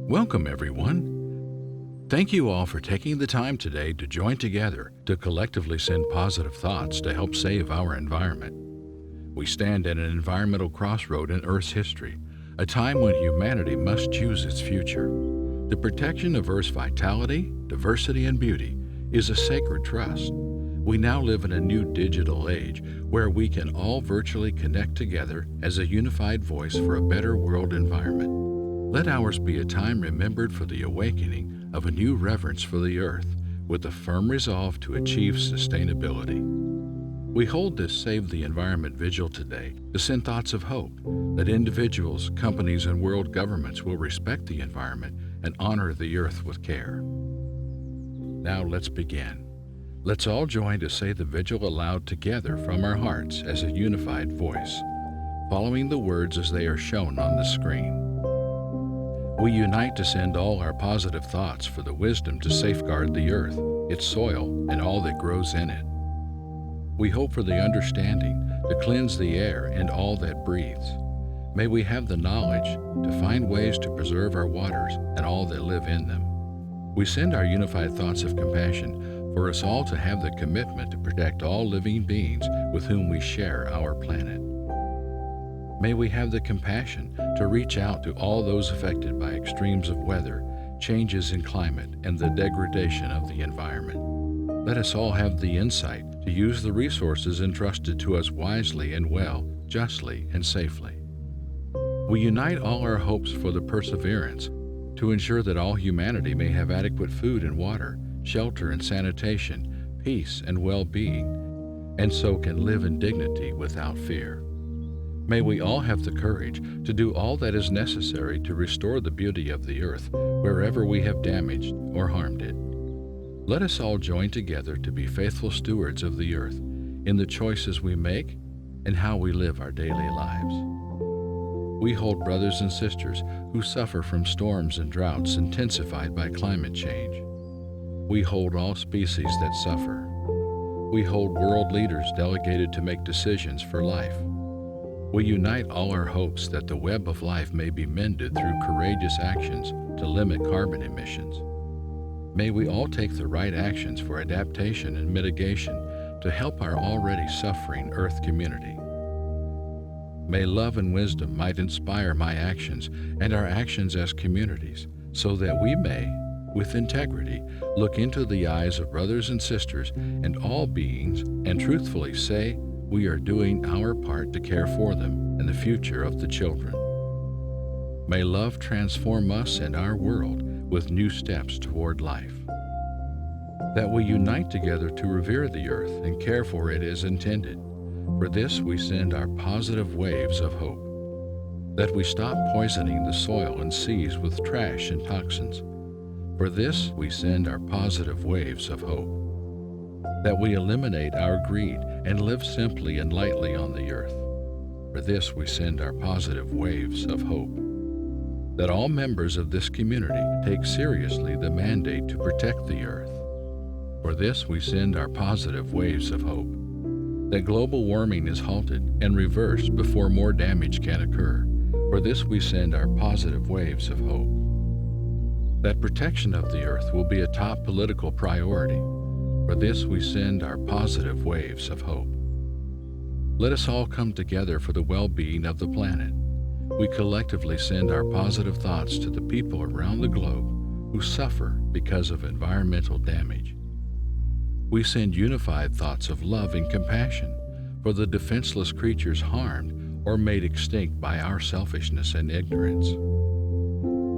Welcome, everyone. Thank you all for taking the time today to join together to collectively send positive thoughts to help save our environment. We stand at an environmental crossroad in Earth's history, a time when humanity must choose its future. The protection of Earth's vitality, diversity, and beauty is a sacred trust. We now live in a new digital age where we can all virtually connect together as a unified voice for a better world environment. Let ours be a time remembered for the awakening of a new reverence for the Earth with a firm resolve to achieve sustainability. We hold this Save the Environment Vigil today to send thoughts of hope that individuals, companies, and world governments will respect the environment and honor the Earth with care. Now let's begin. Let's all join to say the vigil aloud together from our hearts as a unified voice, following the words as they are shown on the screen. We unite to send all our positive thoughts for the wisdom to safeguard the earth, its soil, and all that grows in it. We hope for the understanding to cleanse the air and all that breathes. May we have the knowledge to find ways to preserve our waters and all that live in them. We send our unified thoughts of compassion for us all to have the commitment to protect all living beings with whom we share our planet. May we have the compassion to reach out to all those affected by extremes of weather, changes in climate, and the degradation of the environment. Let us all have the insight to use the resources entrusted to us wisely and well, justly and safely. We unite all our hopes for the perseverance to ensure that all humanity may have adequate food and water, shelter and sanitation, peace and well-being, and so can live in dignity without fear. May we all have the courage to do all that is necessary to restore the beauty of the earth wherever we have damaged or harmed it. Let us all join together to be faithful stewards of the earth in the choices we make and how we live our daily lives. We hold brothers and sisters who suffer from storms and droughts intensified by climate change. We hold all species that suffer. We hold world leaders delegated to make decisions for life. We unite all our hopes that the web of life may be mended through courageous actions to limit carbon emissions. May we all take the right actions for adaptation and mitigation to help our already suffering Earth community. May love and wisdom might inspire my actions and our actions as communities, so that we may, with integrity, look into the eyes of brothers and sisters and all beings and truthfully say, we are doing our part to care for them and the future of the children. May love transform us and our world with new steps toward life. That we unite together to revere the earth and care for it as intended. For this we send our positive waves of hope. That we stop poisoning the soil and seas with trash and toxins. For this we send our positive waves of hope. That we eliminate our greed and live simply and lightly on the earth. For this we send our positive waves of hope. That all members of this community take seriously the mandate to protect the earth. For this we send our positive waves of hope. That global warming is halted and reversed before more damage can occur. For this we send our positive waves of hope. That protection of the earth will be a top political priority. For this we send our positive waves of hope. Let us all come together for the well-being of the planet. We collectively send our positive thoughts to the people around the globe who suffer because of environmental damage. We send unified thoughts of love and compassion for the defenseless creatures harmed or made extinct by our selfishness and ignorance.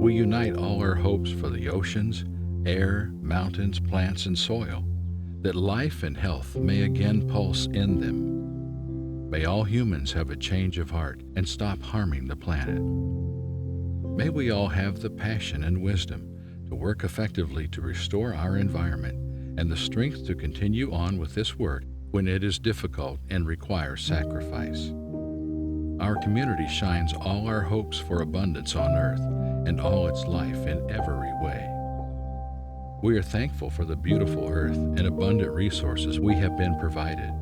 We unite all our hopes for the oceans, air, mountains, plants, and soil, that life and health may again pulse in them. May all humans have a change of heart and stop harming the planet. May we all have the passion and wisdom to work effectively to restore our environment and the strength to continue on with this work when it is difficult and requires sacrifice. Our community shines all our hopes for abundance on earth and all its life in every way. We are thankful for the beautiful earth and abundant resources we have been provided.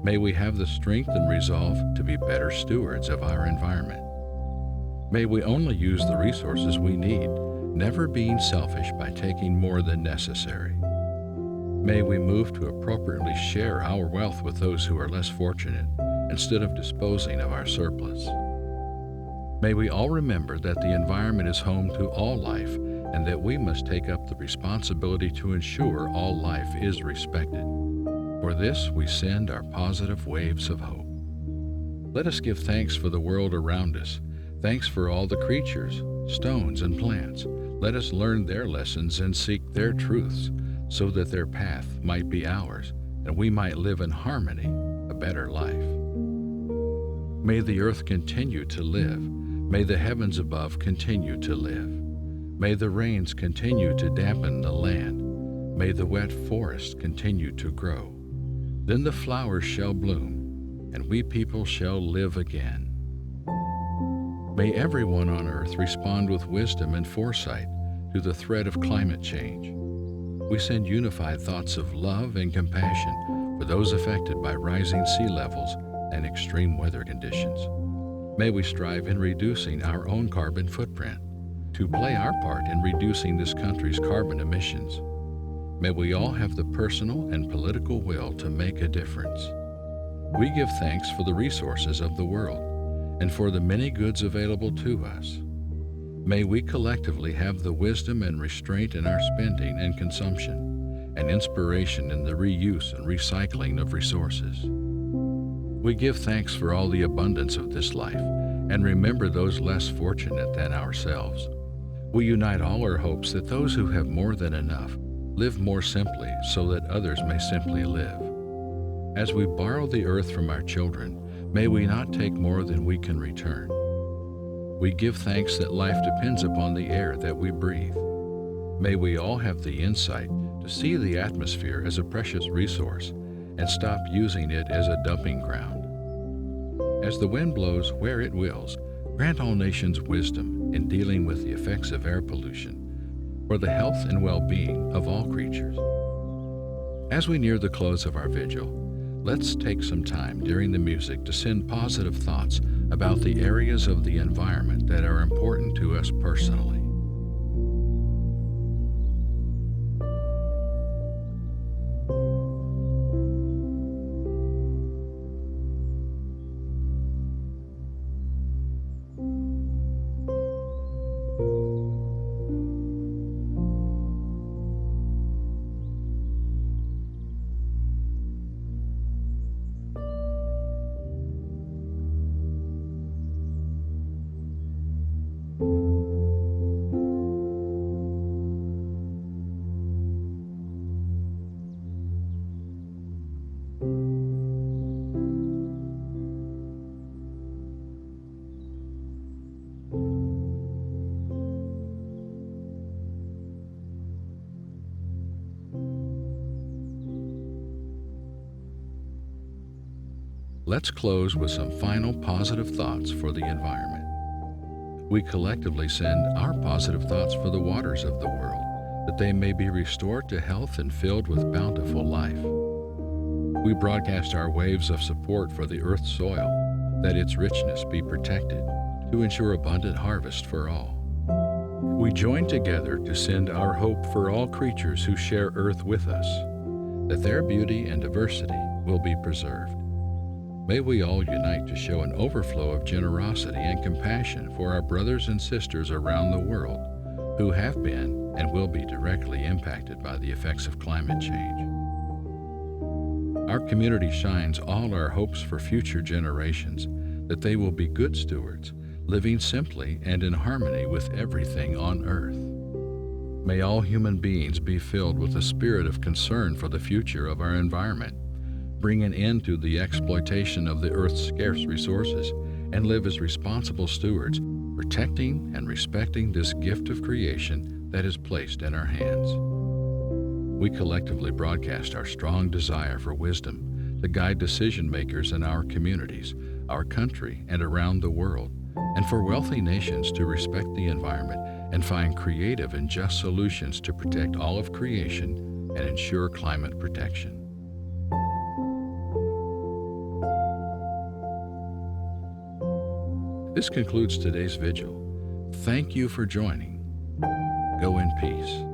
May we have the strength and resolve to be better stewards of our environment. May we only use the resources we need, never being selfish by taking more than necessary. May we move to appropriately share our wealth with those who are less fortunate instead of disposing of our surplus. May we all remember that the environment is home to all life and that we must take up the responsibility to ensure all life is respected. For this, we send our positive waves of hope. Let us give thanks for the world around us. Thanks for all the creatures, stones, and plants. Let us learn their lessons and seek their truths so that their path might be ours and we might live in harmony, a better life. May the earth continue to live. May the heavens above continue to live. May the rains continue to dampen the land. May the wet forest continue to grow. Then the flowers shall bloom, and we people shall live again. May everyone on earth respond with wisdom and foresight to the threat of climate change. We send unified thoughts of love and compassion for those affected by rising sea levels and extreme weather conditions. May we strive in reducing our own carbon footprint, to play our part in reducing this country's carbon emissions. May we all have the personal and political will to make a difference. We give thanks for the resources of the world and for the many goods available to us. May we collectively have the wisdom and restraint in our spending and consumption, and inspiration in the reuse and recycling of resources. We give thanks for all the abundance of this life and remember those less fortunate than ourselves. We unite all our hopes that those who have more than enough live more simply so that others may simply live. As we borrow the earth from our children, may we not take more than we can return. We give thanks that life depends upon the air that we breathe. May we all have the insight to see the atmosphere as a precious resource and stop using it as a dumping ground. As the wind blows where it wills, grant all nations wisdom in dealing with the effects of air pollution for the health and well-being of all creatures. As we near the close of our vigil, let's take some time during the music to send positive thoughts about the areas of the environment that are important to us personally. Let's close with some final positive thoughts for the environment. We collectively send our positive thoughts for the waters of the world, that they may be restored to health and filled with bountiful life. We broadcast our waves of support for the earth's soil, that its richness be protected, to ensure abundant harvest for all. We join together to send our hope for all creatures who share earth with us, that their beauty and diversity will be preserved. May we all unite to show an overflow of generosity and compassion for our brothers and sisters around the world who have been and will be directly impacted by the effects of climate change. Our community shines all our hopes for future generations, that they will be good stewards, living simply and in harmony with everything on earth. May all human beings be filled with a spirit of concern for the future of our environment, bring an end to the exploitation of the earth's scarce resources, and live as responsible stewards, protecting and respecting this gift of creation that is placed in our hands. We collectively broadcast our strong desire for wisdom to guide decision makers in our communities, our country, and around the world, and for wealthy nations to respect the environment and find creative and just solutions to protect all of creation and ensure climate protection. This concludes today's vigil. Thank you for joining. Go in peace.